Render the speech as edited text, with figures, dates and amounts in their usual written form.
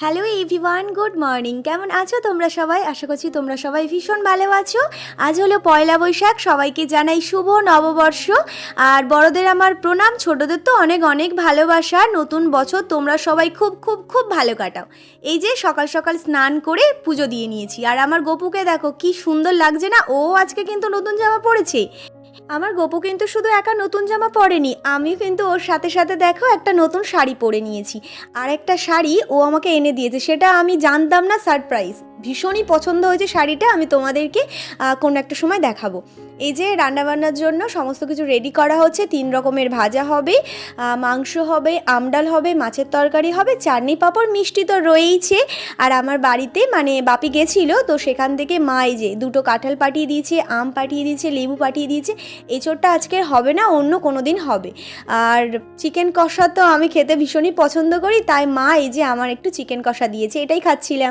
Hello everyone, good morning. কেমন আছো তোমরা সবাই? আশা করছি তোমরা সবাই ভীষণ ভালো আছো। আজ হলো পয়লা বৈশাখ, সবাইকে জানাই শুভ নববর্ষ। আর বড়দের আমার প্রণাম, ছোটদের তো অনেক অনেক ভালোবাসা। নতুন বছর তোমরা সবাই খুব খুব খুব ভালো কাটাও। এই যে সকাল সকাল স্নান করে পুজো দিয়ে নিয়েছি, আর আমার গপুকে দেখো কি সুন্দর লাগছে না? ও আজকে কিন্তু নতুন জামা পরেছে। আমার গপু কিন্তু শুধু একা নতুন জামা পরেনি, আমিও কিন্তু ওর সাথে সাথে দেখো একটা নতুন শাড়ি পরে নিয়েছি। আর একটা শাড়ি ও আমাকে এনে দিয়েছে, সেটা আমি জানতাম না, সারপ্রাইজ। ভীষণই পছন্দ হয়েছে শাড়িটা, আমি তোমাদেরকে কোনো একটা সময় দেখাবো। এই যে রান্নাবান্নার জন্য সমস্ত কিছু রেডি করা হচ্ছে। 3 রকমের ভাজা হবে, মাংস হবে, আমডাল হবে, মাছের তরকারি হবে, চাটনি পাঁপড়, মিষ্টি তো রয়েইছে। আর আমার বাড়িতে মানে বাপি গেছিলো, তো সেখান থেকে মা এই যে 2টো কাঁঠাল পাঠিয়ে দিয়েছে, আম পাঠিয়ে দিয়েছে, লেবু পাঠিয়ে দিয়েছে। এঁচোড়টা আজকে হবে না, অন্য কোনো দিন হবে। আর চিকেন কষা তো আমি খেতে ভীষণই পছন্দ করি, তাই মা এই যে আমার একটু চিকেন কষা দিয়েছে, এটাই খাচ্ছিলাম।